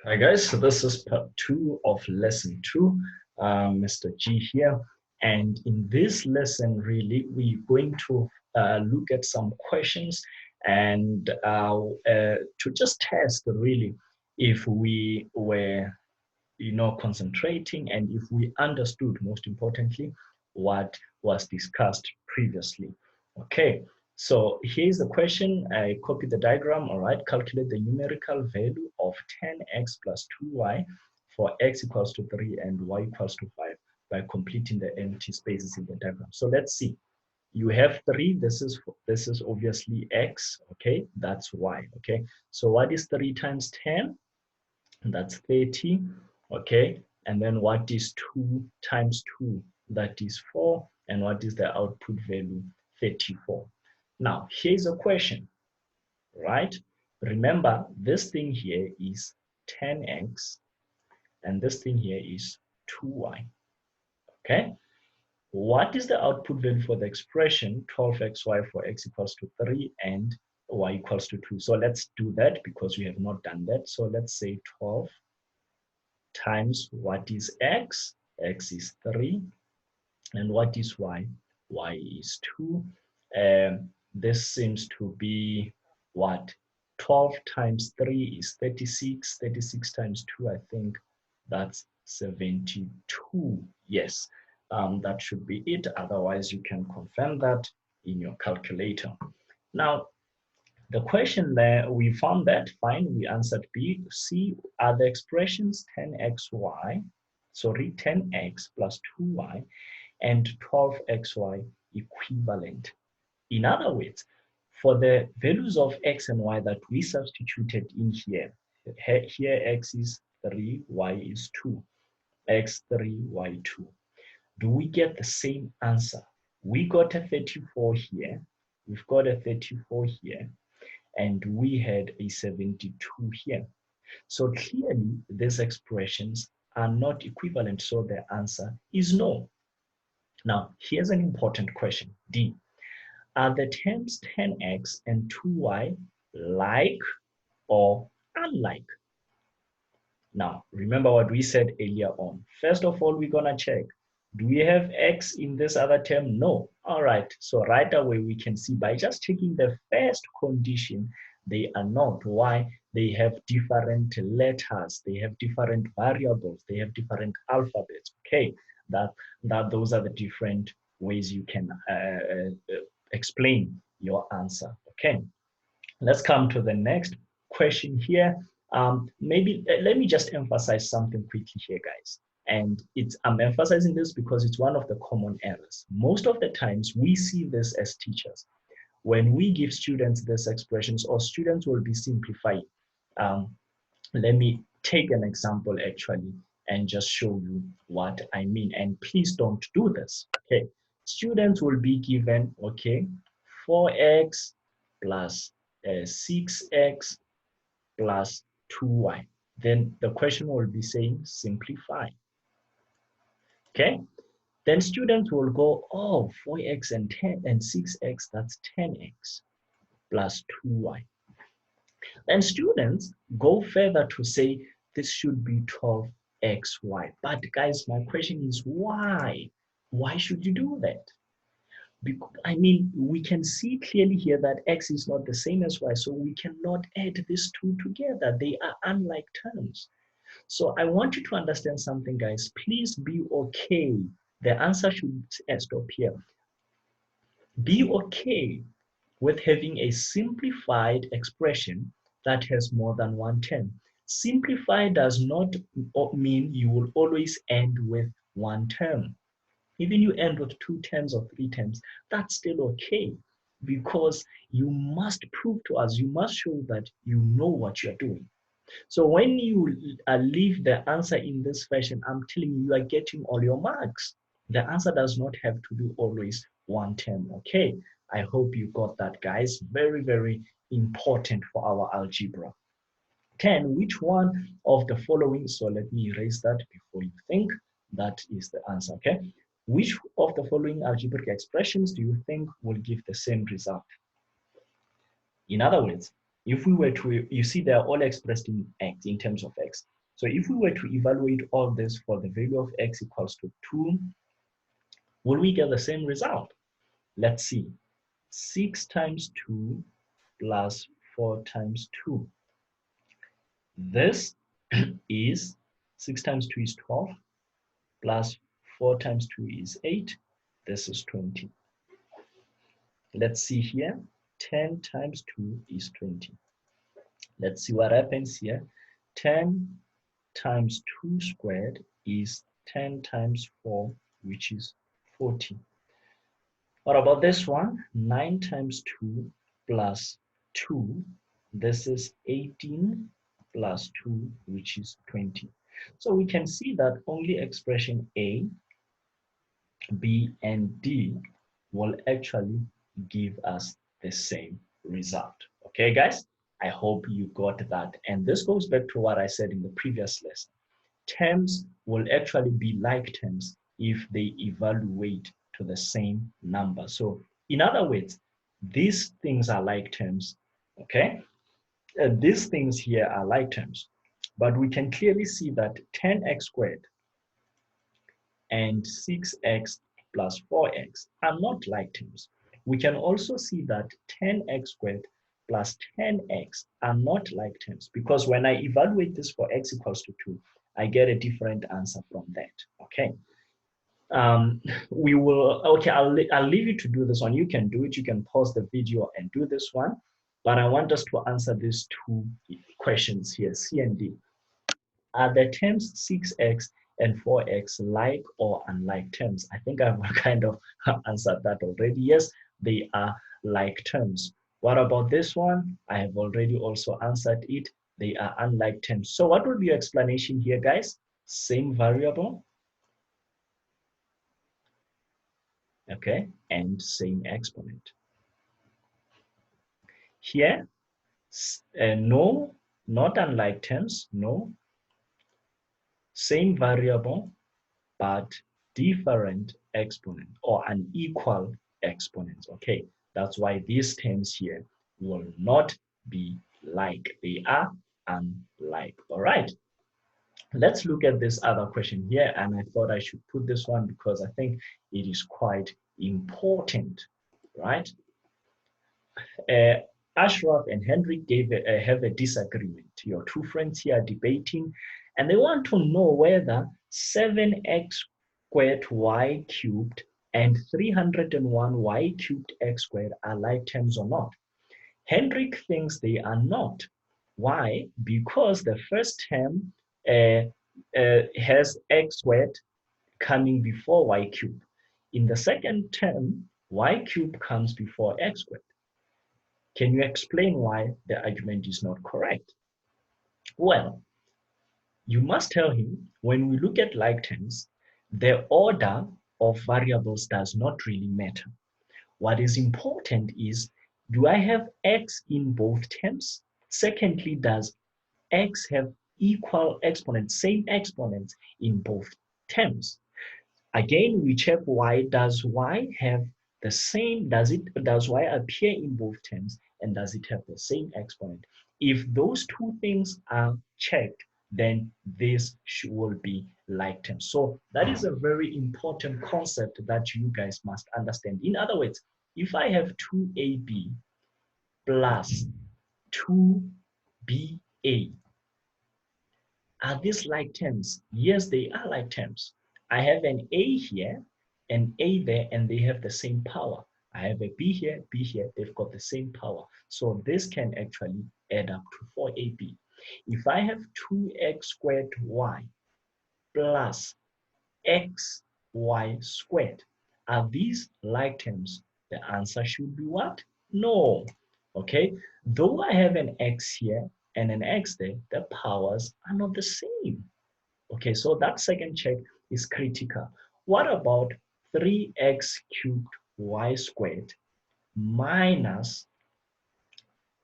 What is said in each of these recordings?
Hi guys, so this is part 2 of lesson 2. Mr. G here, and in this lesson really we're going to look at some questions and to just test really if we were concentrating and if we understood, most importantly, what was discussed previously. Okay, so here's the question. I copy the diagram. All right, calculate the numerical value of 10x plus 2y for x equals to 3 and y equals to 5 by completing the empty spaces in the diagram. So let's see. You have 3. This is obviously x. Okay, that's y. Okay, so what is 3 times 10? That's 30. Okay, and then what is 2 times 2? That is 4. And what is the output value? 34. Now here's a question, right? Remember, this thing here is 10x and this thing here is 2y. Okay, what is the output value for the expression 12xy for x equals to 3 and y equals to 2? So let's do that because we have not done that. So let's say 12 times what is x? X is 3. And what is y? Y is 2. This seems to be what? 12 times 3 is 36. 36 times 2, I think that's 72. Yes, that should be it. Otherwise, you can confirm that in your calculator. Now, the question there, we found that, fine, we answered B. C are the expressions 10x plus 2y and 12xy equivalent. In other words, for the values of x and y that we substituted in here, here x is 3, y is 2, x3, y2. Do we get the same answer? We got a 34 here, we've got a 34 here, and we had a 72 here. So clearly these expressions are not equivalent, so the answer is no. Now, here's an important question, D. Are the terms 10x and 2y like or unlike? Now, remember what we said earlier on. First of all, we're gonna check, do we have x in this other term? No. All right, so right away we can see by just checking the first condition, they are not. Why? They have different letters, they have different variables, they have different alphabets. Okay, those are the different ways you can explain your answer. Okay, let's come to the next question here. Maybe let me just emphasize something quickly here, guys. And I'm emphasizing this because it's one of the common errors. Most of the times we see this as teachers. When we give students these expressions, or students will be simplifying. Let me take an example actually and just show you what I mean. And please don't do this. Okay, students will be given, okay, 4x plus 6x plus 2y. Then the question will be saying simplify. Okay, then students will go, oh, 4x and 10 and 6x, that's 10x plus 2y. Then students go further to say this should be 12xy. But guys, my question is why? Why should you do that? Because, I mean, we can see clearly here that x is not the same as y, so we cannot add these two together. They are unlike terms. So I want you to understand something, guys. Please be okay. The answer should stop here. Be okay with having a simplified expression that has more than one term. Simplify does not mean you will always end with one term. Even you end with 2 terms or 3 terms, that's still okay, because you must prove to us, you must show that you know what you're doing. So when you leave the answer in this fashion, I'm telling you, you are getting all your marks. The answer does not have to be always one term, okay? I hope you got that, guys. Very, very important for our algebra. 10, which one of the following, so let me erase that before you think, that is the answer, okay? Which of the following algebraic expressions do you think will give the same result? In other words, if we were to, you see they're all expressed in x, in terms of x. So if we were to evaluate all this for the value of x equals to 2, will we get the same result? Let's see. 6 times 2 plus 4 times 2. This is 6 times 2 is 12 plus 4 times 2 is 8. This is 20. Let's see here. 10 times 2 is 20. Let's see what happens here. 10 times 2 squared is 10 times 4, which is 40. What about this one? 9 times 2 plus 2. This is 18 plus 2, which is 20. So we can see that only expression A, B, and D will actually give us the same result. Okay, guys? I hope you got that. And this goes back to what I said in the previous lesson. Terms will actually be like terms if they evaluate to the same number. So in other words, these things are like terms, okay? These things here are like terms, but we can clearly see that 10x squared and 6x plus 4x are not like terms. We can also see that 10x squared plus 10x are not like terms, because when I evaluate this for x equals to 2, I get a different answer from that, okay? I'll leave you to do this one. You can do it. You can pause the video and do this one. But I want us to answer these two questions here, C and D. Are the terms 6x and 4x like or unlike terms? I think I've kind of answered that already. Yes, they are like terms. What about this one? I have already also answered it. They are unlike terms. So what would be your explanation here, guys? Same variable, okay, and same exponent. Here, no, not unlike terms, no. Same variable, but different exponent or unequal exponents. Okay, that's why these terms here will not be like, they are unlike. All right, let's look at this other question here, and I thought I should put this one because I think it is quite important, right? Ashraf and Henry have a disagreement. Your two friends here are debating, and they want to know whether 7x squared y cubed and 301 y cubed x squared are like terms or not. Hendrik thinks they are not. Why? Because the first term has x squared coming before y cubed. In the second term, y cubed comes before x squared. Can you explain why the argument is not correct? Well, you must tell him, when we look at like terms, the order of variables does not really matter. What is important is, do I have x in both terms? Secondly, does x have equal exponents, same exponents in both terms? Again, we check y. Does y have the same, does y appear in both terms, and does it have the same exponent? If those two things are checked, then this will be like terms. So that is a very important concept that you guys must understand. In other words, if I have 2ab plus 2ba, are these like terms? Yes, they are like terms. I have an A here, an A there, and they have the same power. I have a B here, they've got the same power. So this can actually add up to 4ab. If I have 2x squared y plus xy squared, are these like terms? The answer should be what? No. Okay, though I have an x here and an x there, the powers are not the same. Okay, so that second check is critical. What about 3x cubed y squared minus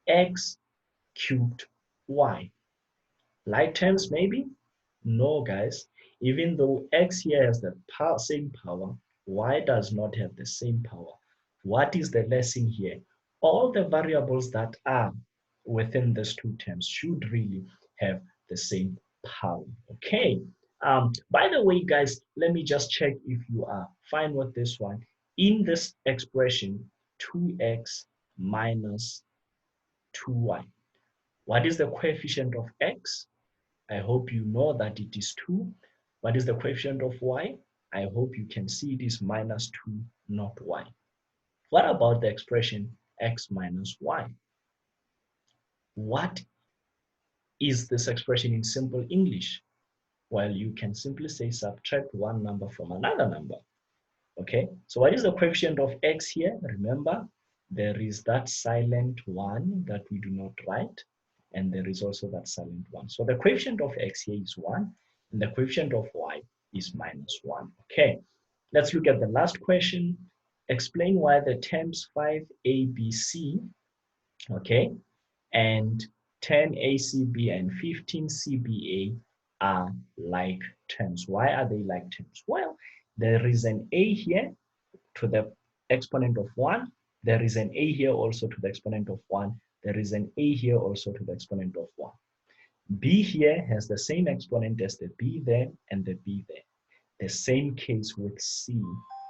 x cubed y? Like terms maybe? No, guys. Even though x here has the same power, y does not have the same power. What is the lesson here? All the variables that are within these two terms should really have the same power. Okay. By the way, guys, let me just check if you are fine with this one. In this expression, 2x minus 2y. What is the coefficient of x? I hope you know that it is 2. What is the coefficient of y? I hope you can see it is minus 2, not y. What about the expression x minus y? What is this expression in simple English? Well, you can simply say subtract one number from another number. Okay, so what is the coefficient of x here? Remember, there is that silent 1 that we do not write, and there is also that silent 1. So the coefficient of x here is 1, and the coefficient of y is minus 1. Okay, let's look at the last question. Explain why the terms 5abc, okay, and 10ACB and 15CBA are like terms. Why are they like terms? Well, there is an a here to the exponent of 1. There is an a here also to the exponent of 1. There is an a here also to the exponent of 1. B here has the same exponent as the b there and the b there. The same case with C.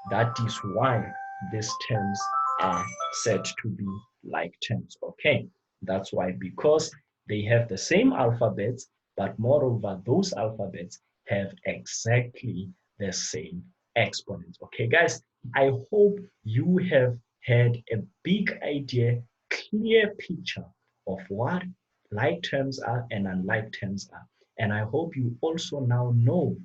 That is why these terms are said to be like terms. Okay, that's why, because they have the same alphabets, but moreover, those alphabets have exactly the same exponents. Okay, guys, I hope you have had a big idea, clear picture of what like terms are and unlike terms are. And I hope you also now know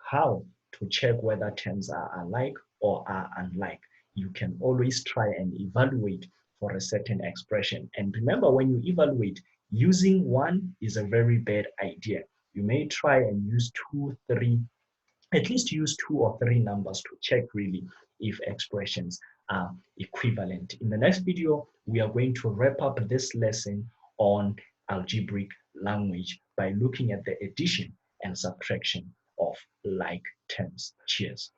how to check whether terms are alike or are unlike. You can always try and evaluate for a certain expression. And remember, when you evaluate, using one is a very bad idea. You may try and use two, three, at least use 2 or 3 numbers to check really if expressions are equivalent. In the next video, we are going to wrap up this lesson on algebraic language by looking at the addition and subtraction of like terms. Cheers.